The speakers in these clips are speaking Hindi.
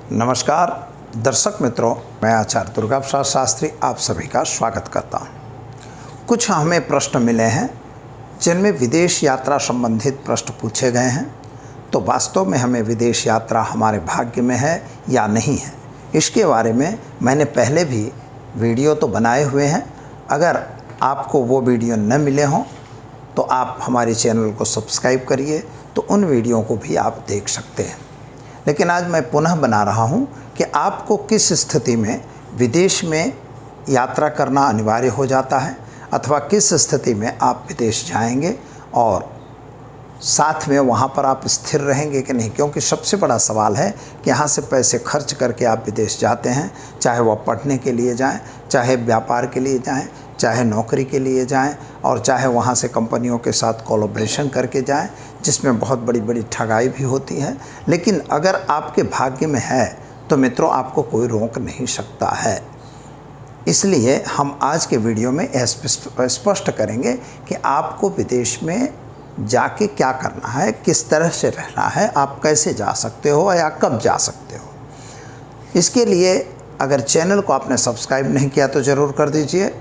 नमस्कार दर्शक मित्रों, मैं आचार्य दुर्गा प्रसाद शास्त्री आप सभी का स्वागत करता हूं। कुछ हमें प्रश्न मिले हैं जिनमें विदेश यात्रा संबंधित प्रश्न पूछे गए हैं। तो वास्तव में हमें विदेश यात्रा हमारे भाग्य में है या नहीं है, इसके बारे में मैंने पहले भी वीडियो तो बनाए हुए हैं। अगर आपको वो वीडियो न मिले हों तो आप हमारे चैनल को सब्सक्राइब करिए, तो उन वीडियो को भी आप देख सकते हैं। लेकिन आज मैं पुनः बना रहा हूं कि आपको किस स्थिति में विदेश में यात्रा करना अनिवार्य हो जाता है अथवा किस स्थिति में आप विदेश जाएंगे और साथ में वहां पर आप स्थिर रहेंगे कि नहीं। क्योंकि सबसे बड़ा सवाल है कि यहाँ से पैसे खर्च करके आप विदेश जाते हैं, चाहे वह पढ़ने के लिए जाएं, चाहे व्यापार के लिए जाएं, चाहे नौकरी के लिए जाएं और चाहे वहाँ से कंपनियों के साथ कोलैबोरेशन करके जाएं, जिसमें बहुत बड़ी बड़ी ठगाई भी होती है। लेकिन अगर आपके भाग्य में है तो मित्रों आपको कोई रोक नहीं सकता है। इसलिए हम आज के वीडियो में स्पष्ट करेंगे कि आपको विदेश में जाके क्या करना है, किस तरह से रहना है, आप कैसे जा सकते हो या कब जा सकते हो। इसके लिए अगर चैनल को आपने सब्सक्राइब नहीं किया तो ज़रूर कर दीजिए,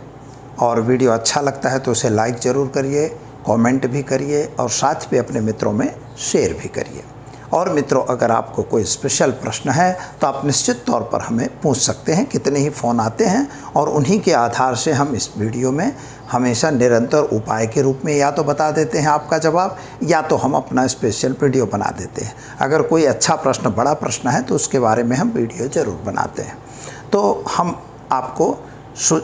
और वीडियो अच्छा लगता है तो उसे लाइक ज़रूर करिए, कमेंट भी करिए और साथ में अपने मित्रों में शेयर भी करिए। और मित्रों, अगर आपको कोई स्पेशल प्रश्न है तो आप निश्चित तौर पर हमें पूछ सकते हैं। कितने ही फ़ोन आते हैं और उन्हीं के आधार से हम इस वीडियो में हमेशा निरंतर उपाय के रूप में या तो बता देते हैं आपका जवाब, या तो हम अपना स्पेशल वीडियो बना देते हैं। अगर कोई अच्छा प्रश्न, बड़ा प्रश्न है तो उसके बारे में हम वीडियो ज़रूर बनाते हैं। तो हम आपको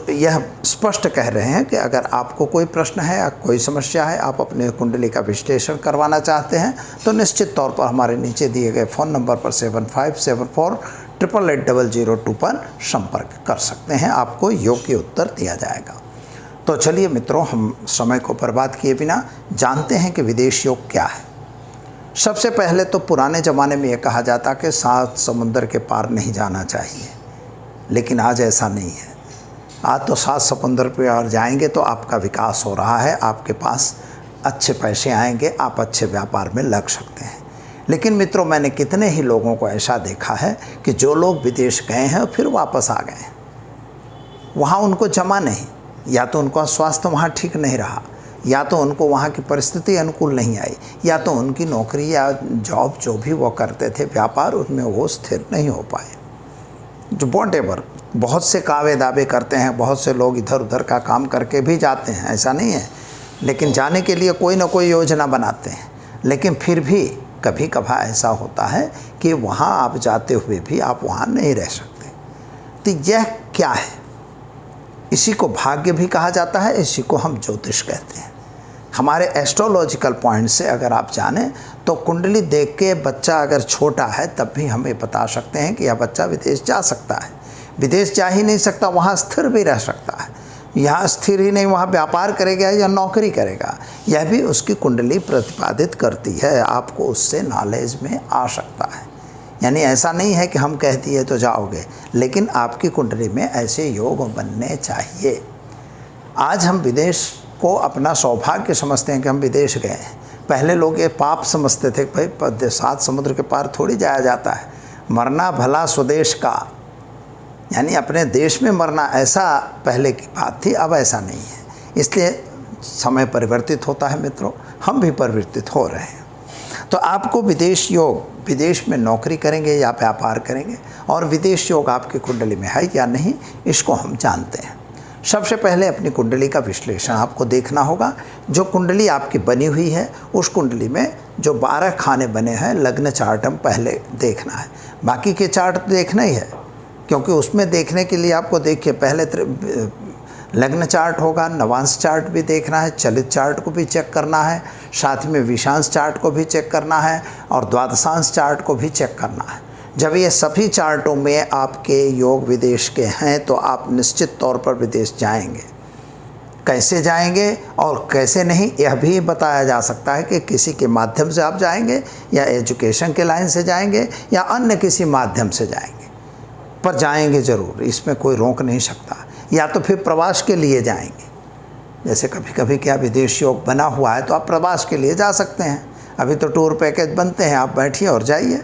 यह स्पष्ट कह रहे हैं कि अगर आपको कोई प्रश्न है या कोई समस्या है, आप अपने कुंडली का विश्लेषण करवाना चाहते हैं तो निश्चित तौर पर हमारे नीचे दिए गए फ़ोन नंबर पर 7574880002 पर संपर्क कर सकते हैं। आपको योग्य उत्तर दिया जाएगा। तो चलिए मित्रों, हम समय को बर्बाद किए बिना जानते हैं कि विदेश योग क्या है। सबसे पहले तो पुराने ज़माने में यह कहा जाता कि 7 समुंदर के पार नहीं जाना चाहिए, लेकिन आज ऐसा नहीं है। आज तो 7 समुंदर पे और जाएंगे तो आपका विकास हो रहा है, आपके पास अच्छे पैसे आएंगे, आप अच्छे व्यापार में लग सकते हैं। लेकिन मित्रों, मैंने कितने ही लोगों को ऐसा देखा है कि जो लोग विदेश गए हैं फिर वापस आ गए, वहाँ उनको जमा नहीं, या तो उनका स्वास्थ्य वहाँ ठीक नहीं रहा, या तो उनको वहाँ की परिस्थिति अनुकूल नहीं आई, या तो उनकी नौकरी या जॉब जो भी वो करते थे, व्यापार, उनमें वो स्थिर नहीं हो पाए। जो वॉटेवर बहुत से कावे दावे करते हैं, बहुत से लोग इधर उधर का काम करके भी जाते हैं, ऐसा नहीं है, लेकिन जाने के लिए कोई ना कोई योजना बनाते हैं। लेकिन फिर भी कभी कभार ऐसा होता है कि वहाँ आप जाते हुए भी आप वहाँ नहीं रह सकते। तो यह क्या है? इसी को भाग्य भी कहा जाता है, इसी को हम ज्योतिष कहते हैं। हमारे एस्ट्रोलॉजिकल पॉइंट से अगर आप जानें तो कुंडली देख के बच्चा अगर छोटा है तब भी हमें बता सकते हैं कि यह बच्चा विदेश जा सकता है। विदेश जा ही नहीं सकता, वहाँ स्थिर भी रह सकता है। यहाँ स्थिर ही नहीं, वहाँ व्यापार करेगा या नौकरी करेगा, यह भी उसकी कुंडली प्रतिपादित करती है। आपको उससे नॉलेज में आ सकता है। यानी ऐसा नहीं है कि हम कह दिए तो जाओगे, लेकिन आपकी कुंडली में ऐसे योग बनने चाहिए। आज हम विदेश को अपना सौभाग्य समझते हैं कि हम विदेश गए हैं। पहले लोग ये पाप समझते थे, भाई 7 समुद्र के पार थोड़ी जाया जाता है, मरना भला स्वदेश का, यानी अपने देश में मरना, ऐसा पहले की बात थी। अब ऐसा नहीं है। इसलिए समय परिवर्तित होता है मित्रों, हम भी परिवर्तित हो रहे हैं। तो आपको विदेश योग, विदेश में नौकरी करेंगे या व्यापार करेंगे, और विदेश योग आपकी कुंडली में है या नहीं, इसको हम जानते हैं। सबसे पहले अपनी कुंडली का विश्लेषण आपको देखना होगा। जो कुंडली आपकी बनी हुई है उस कुंडली में जो 12 खाने बने हैं, लग्न चार्ट हम पहले देखना है। बाकी के चार्ट तो देखना ही है, क्योंकि उसमें देखने के लिए आपको देखिए पहले लग्न चार्ट होगा, नवांश चार्ट भी देखना है, चलित चार्ट को भी चेक करना है, साथ में विषांश चार्ट को भी चेक करना है और द्वादशांश चार्ट को भी चेक करना है। जब ये सभी चार्टों में आपके योग विदेश के हैं तो आप निश्चित तौर पर विदेश जाएंगे। कैसे जाएंगे और कैसे नहीं, यह भी बताया जा सकता है कि किसी के माध्यम से आप जाएंगे या एजुकेशन के लाइन से जाएंगे या अन्य किसी माध्यम से जाएंगे, पर जाएंगे ज़रूर, इसमें कोई रोक नहीं सकता। या तो फिर प्रवास के लिए जाएंगे, जैसे कभी कभी क्या विदेश योग बना हुआ है तो आप प्रवास के लिए जा सकते हैं। अभी तो टूर पैकेज बनते हैं, आप बैठिए और जाइए।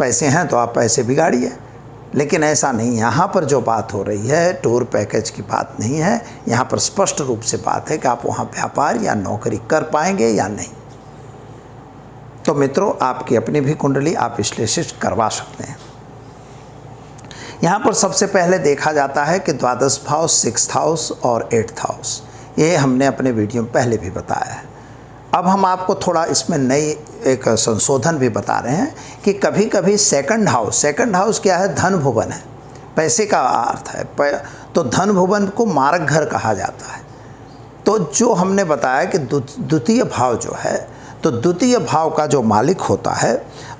पैसे हैं तो आप पैसे बिगाड़िए, लेकिन ऐसा नहीं। यहाँ पर जो बात हो रही है टूर पैकेज की बात नहीं है, यहाँ पर स्पष्ट रूप से बात है कि आप वहाँ व्यापार या नौकरी कर पाएंगे या नहीं। तो मित्रों, आपकी अपनी भी कुंडली आप विश्लेषित करवा सकते हैं। यहाँ पर सबसे पहले देखा जाता है कि द्वादश भाव, 6th हाउस और 8th हाउस, ये हमने अपने वीडियो में पहले भी बताया है। अब हम आपको थोड़ा इसमें नई एक संशोधन भी बता रहे हैं कि कभी कभी सेकंड हाउस क्या है? धन भुवन है, पैसे का अर्थ है। तो धन भुवन को मारक घर कहा जाता है। तो जो हमने बताया कि द्वितीय भाव जो है, तो द्वितीय भाव का जो मालिक होता है,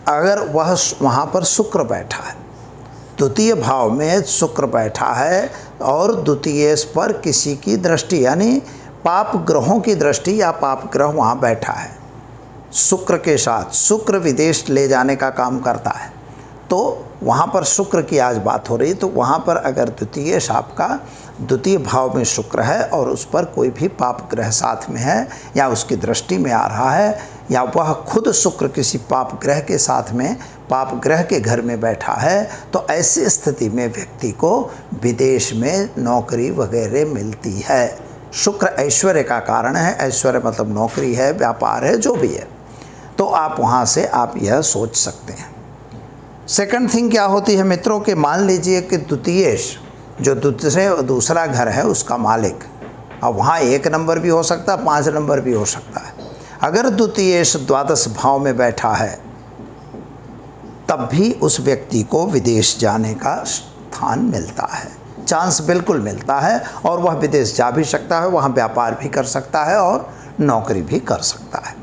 अगर वह वहाँ पर शुक्र बैठा है, द्वितीय भाव में शुक्र बैठा है और द्वितीय पर किसी की दृष्टि यानी पाप ग्रहों की दृष्टि या पाप ग्रह वहाँ बैठा है शुक्र के साथ, शुक्र विदेश ले जाने का काम करता है। तो वहाँ पर शुक्र की आज बात हो रही, तो वहाँ पर अगर द्वितीय आपका द्वितीय भाव में शुक्र है और उस पर कोई भी पाप ग्रह साथ में है या उसकी दृष्टि में आ रहा है, या वह खुद शुक्र किसी पाप ग्रह के साथ में पाप ग्रह के घर में बैठा है, तो ऐसी स्थिति में व्यक्ति को विदेश में नौकरी वगैरह मिलती है। शुक्र ऐश्वर्य का कारण है, ऐश्वर्य मतलब नौकरी है, व्यापार है, जो भी है। तो आप वहाँ से आप यह सोच सकते हैं। सेकंड थिंग क्या होती है मित्रों कि मान लीजिए कि द्वितीयेश जो दूसरा घर है उसका मालिक, अब वहाँ 1 नंबर भी हो सकता है, 5 नंबर भी हो सकता है। अगर द्वितीयेश द्वादश भाव में बैठा है तब भी उस व्यक्ति को विदेश जाने का स्थान मिलता है, चांस बिल्कुल मिलता है, और वह विदेश जा भी सकता है, वहाँ व्यापार भी कर सकता है और नौकरी भी कर सकता है।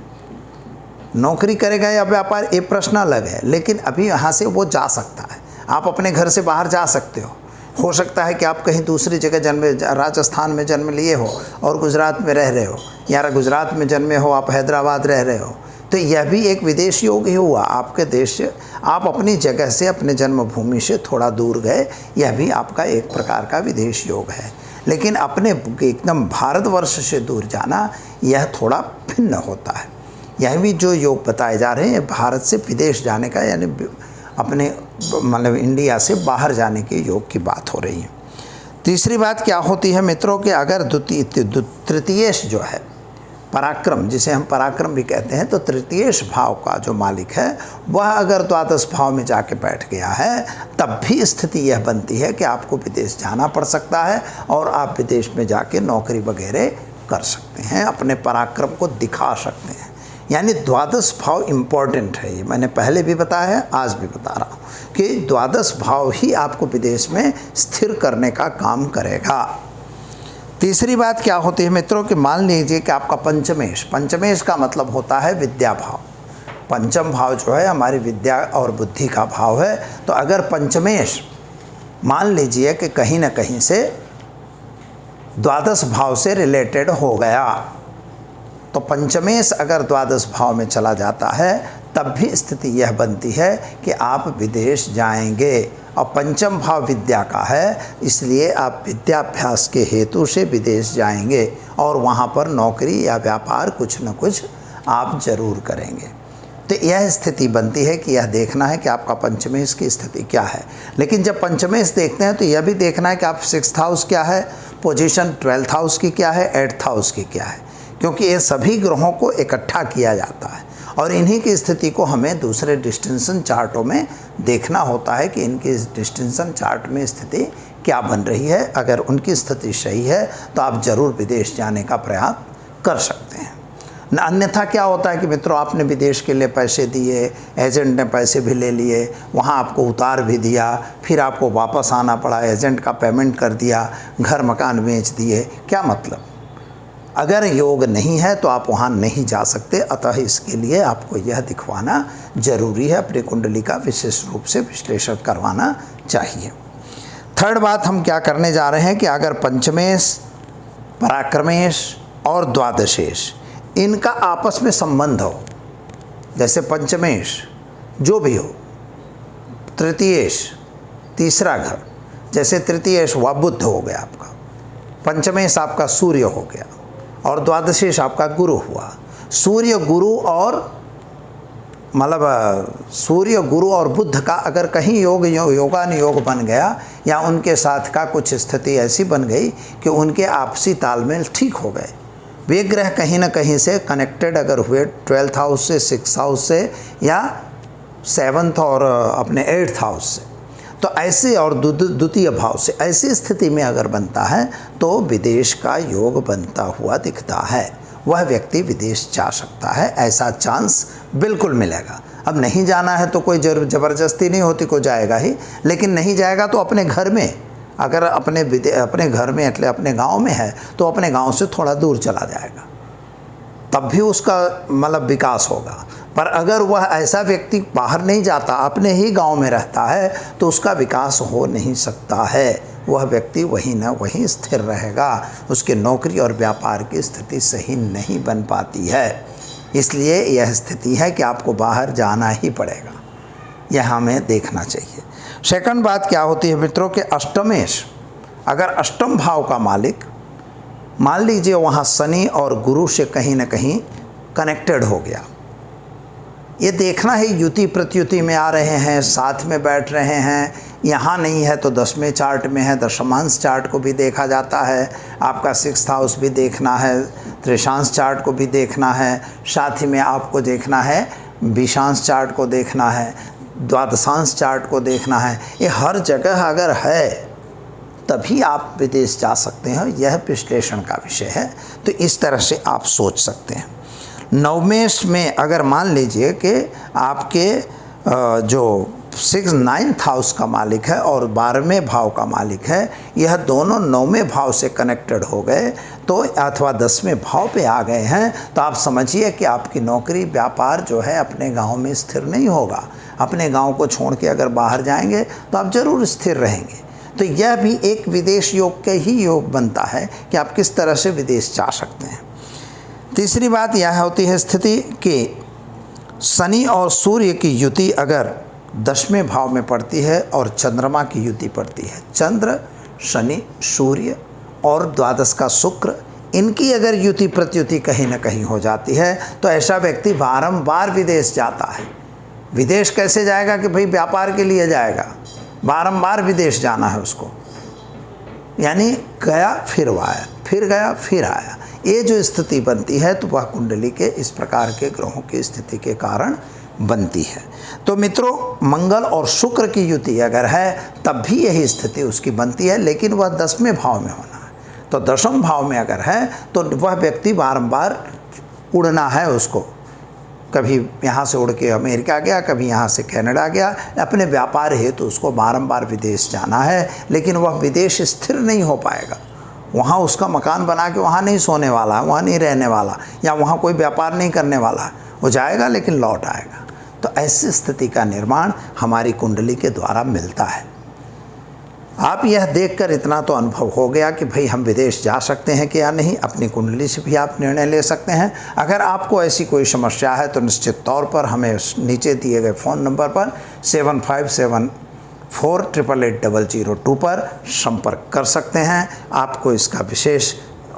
नौकरी करेगा या व्यापार ये प्रश्न अलग है, लेकिन अभी यहाँ से वो जा सकता है। आप अपने घर से बाहर जा सकते हो सकता है कि आप कहीं दूसरी जगह राजस्थान में जन्म लिए हो और गुजरात में रह रहे हो, या गुजरात में जन्मे हो आप हैदराबाद रह रहे हो, तो यह भी एक विदेश योग ही हुआ। आपके देश से आप अपनी जगह से, अपने जन्मभूमि से थोड़ा दूर गए, यह भी आपका एक प्रकार का विदेश योग है। लेकिन अपने एकदम भारतवर्ष से दूर जाना यह थोड़ा भिन्न होता है। यह भी जो योग बताए जा रहे हैं भारत से विदेश जाने का, यानी अपने मतलब इंडिया से बाहर जाने के योग की बात हो रही है। तीसरी बात क्या होती है मित्रों कि अगर तृतीयेश जो है पराक्रम, जिसे हम पराक्रम भी कहते हैं, तो तृतीयेश भाव का जो मालिक है वह अगर द्वादश भाव में जाके बैठ गया है, तब भी स्थिति यह बनती है कि आपको विदेश जाना पड़ सकता है और आप विदेश में जाके नौकरी वगैरह कर सकते हैं, अपने पराक्रम को दिखा सकते हैं। यानी द्वादश भाव इम्पॉर्टेंट है, ये मैंने पहले भी बताया है, आज भी बता रहा हूँ कि द्वादश भाव ही आपको विदेश में स्थिर करने का काम करेगा। तीसरी बात क्या होती है मित्रों कि मान लीजिए कि आपका पंचमेश का मतलब होता है विद्या भाव। पंचम भाव जो है हमारी विद्या और बुद्धि का भाव है। तो अगर पंचमेश मान लीजिए कि कहीं ना कहीं से द्वादश भाव से रिलेटेड हो गया, तो पंचमेश अगर द्वादश भाव में चला जाता है तब भी स्थिति यह बनती है कि आप विदेश जाएंगे। और पंचम भाव विद्या का है, इसलिए आप विद्याभ्यास के हेतु से विदेश जाएंगे और वहाँ पर नौकरी या व्यापार कुछ न कुछ आप जरूर करेंगे। तो यह स्थिति बनती है कि यह देखना है कि आपका पंचमेश की स्थिति क्या है। लेकिन जब पंचमेश देखते हैं तो यह भी देखना है कि आप 6th हाउस क्या है, पोजीशन 12th हाउस की क्या है, 8th हाउस की क्या है, क्योंकि ये सभी ग्रहों को इकट्ठा किया जाता है और इन्हीं की स्थिति को हमें दूसरे डिस्टेंशन चार्टों में देखना होता है कि इनकी डिस्टेंशन चार्ट में स्थिति क्या बन रही है। अगर उनकी स्थिति सही है तो आप ज़रूर विदेश जाने का प्रयास कर सकते हैं। अन्यथा क्या होता है कि मित्रों आपने विदेश के लिए पैसे दिए, एजेंट ने पैसे भी ले लिए, वहाँ आपको उतार भी दिया, फिर आपको वापस आना पड़ा, एजेंट का पेमेंट कर दिया, घर मकान बेच दिए, क्या मतलब। अगर योग नहीं है तो आप वहाँ नहीं जा सकते। अतः इसके लिए आपको यह दिखवाना जरूरी है, अपनी कुंडली का विशेष रूप से विश्लेषण करवाना चाहिए। थर्ड बात हम क्या करने जा रहे हैं कि अगर पंचमेश, पराक्रमेश और द्वादशेश इनका आपस में संबंध हो, जैसे पंचमेश जो भी हो, तृतीयेश तीसरा घर, जैसे तृतीयेश हुआ बुध हो गया आपका, पंचमेश आपका सूर्य हो गया और द्वादशेश आपका गुरु हुआ। सूर्य गुरु और मतलब सूर्य, गुरु और बुध का अगर कहीं योगानुयोग बन गया या उनके साथ का कुछ स्थिति ऐसी बन गई कि उनके आपसी तालमेल ठीक हो गए, वे ग्रह कहीं ना कहीं से कनेक्टेड अगर हुए 12th हाउस से, 6th हाउस से या 7th और अपने 8th हाउस से, तो ऐसे और द्वितीय भाव से ऐसी स्थिति में अगर बनता है तो विदेश का योग बनता हुआ दिखता है। वह व्यक्ति विदेश जा सकता है, ऐसा चांस बिल्कुल मिलेगा। अब नहीं जाना है तो कोई ज़बरदस्ती नहीं होती, को जाएगा ही, लेकिन नहीं जाएगा तो अपने घर में, अगर अपने घर में मतलब अपने गांव में है तो अपने गांव से थोड़ा दूर चला जाएगा, तब भी उसका मतलब विकास होगा। पर अगर वह ऐसा व्यक्ति बाहर नहीं जाता, अपने ही गांव में रहता है, तो उसका विकास हो नहीं सकता है। वह व्यक्ति वहीं न वहीं स्थिर रहेगा, उसके नौकरी और व्यापार की स्थिति सही नहीं बन पाती है। इसलिए यह स्थिति है कि आपको बाहर जाना ही पड़ेगा, यह हमें देखना चाहिए। सेकंड बात क्या होती है मित्रों के अष्टमेश, अगर अष्टम भाव का मालिक मान लीजिए वहाँ शनि और गुरु से कहीं ना कहीं कनेक्टेड हो गया, ये देखना है युति प्रत्युति में आ रहे हैं, साथ में बैठ रहे हैं, यहाँ नहीं है तो 10वें चार्ट में है, दशमांश चार्ट को भी देखा जाता है, आपका 6th हाउस भी देखना है, त्रिशांश चार्ट को भी देखना है, साथ ही में आपको देखना है विषांश चार्ट को देखना है, द्वादशांश चार्ट को देखना है। ये हर जगह अगर है तभी आप विदेश जा सकते हैं, यह विश्लेषण का विषय है। तो इस तरह से आप सोच सकते हैं। नवमेश में अगर मान लीजिए कि आपके जो 9th हाउस का मालिक है और 12वें भाव का मालिक है, यह दोनों 9वें भाव से कनेक्टेड हो गए तो अथवा 10वें भाव पे आ गए हैं, तो आप समझिए कि आपकी नौकरी व्यापार जो है अपने गांव में स्थिर नहीं होगा। अपने गांव को छोड़ के अगर बाहर जाएंगे तो आप ज़रूर स्थिर रहेंगे। तो यह भी एक विदेश योग के ही योग बनता है कि आप किस तरह से विदेश जा सकते हैं। तीसरी बात यह होती है स्थिति कि शनि और सूर्य की युति अगर 10वें भाव में पड़ती है और चंद्रमा की युति पड़ती है, चंद्र, शनि, सूर्य और द्वादश का शुक्र, इनकी अगर युति प्रत्युति कहीं ना कहीं हो जाती है तो ऐसा व्यक्ति बारंबार विदेश जाता है। विदेश कैसे जाएगा कि भाई व्यापार के लिए जाएगा, बारंबार विदेश जाना है उसको, यानी गया फिर आया, फिर गया फिर आया। ये जो स्थिति बनती है तो वह कुंडली के इस प्रकार के ग्रहों की स्थिति के कारण बनती है। तो मित्रों, मंगल और शुक्र की युति अगर है तब भी यही स्थिति उसकी बनती है, लेकिन वह 10वें भाव में होना है। तो 10वें भाव में अगर है तो वह व्यक्ति बारंबार उड़ना है उसको, कभी यहाँ से उड़ के अमेरिका गया, कभी यहाँ से कनाडा गया, अपने व्यापार हेतु उसको बारंबार विदेश जाना है, लेकिन वह विदेश स्थिर नहीं हो पाएगा। वहाँ उसका मकान बना के वहाँ नहीं सोने वाला है, वहाँ नहीं रहने वाला, या वहाँ कोई व्यापार नहीं करने वाला है। वो जाएगा लेकिन लौट आएगा। तो ऐसी स्थिति का निर्माण हमारी कुंडली के द्वारा मिलता है। आप यह देखकर इतना तो अनुभव हो गया कि भाई हम विदेश जा सकते हैं कि या नहीं, अपनी कुंडली से भी आप निर्णय ले सकते हैं। अगर आपको ऐसी कोई समस्या है तो निश्चित तौर पर हमें नीचे दिए गए फ़ोन नंबर पर 7574888002 पर संपर्क कर सकते हैं। आपको इसका विशेष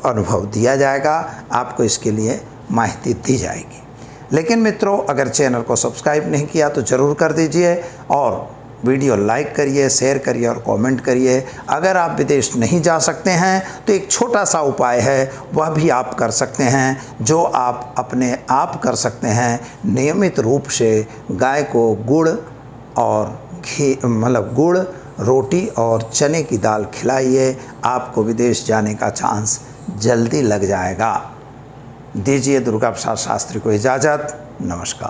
अनुभव दिया जाएगा, आपको इसके लिए माहिती दी जाएगी। लेकिन मित्रों, अगर चैनल को सब्सक्राइब नहीं किया तो ज़रूर कर दीजिए और वीडियो लाइक करिए, शेयर करिए और कमेंट करिए। अगर आप विदेश नहीं जा सकते हैं तो एक छोटा सा उपाय है, वह भी आप कर सकते हैं, जो आप अपने आप कर सकते हैं। नियमित रूप से गाय को गुड़ और घी मतलब गुड़, रोटी और चने की दाल खिलाइए, आपको विदेश जाने का चांस जल्दी लग जाएगा। दीजिए दुर्गा प्रसाद शास्त्री को इजाज़त। नमस्कार।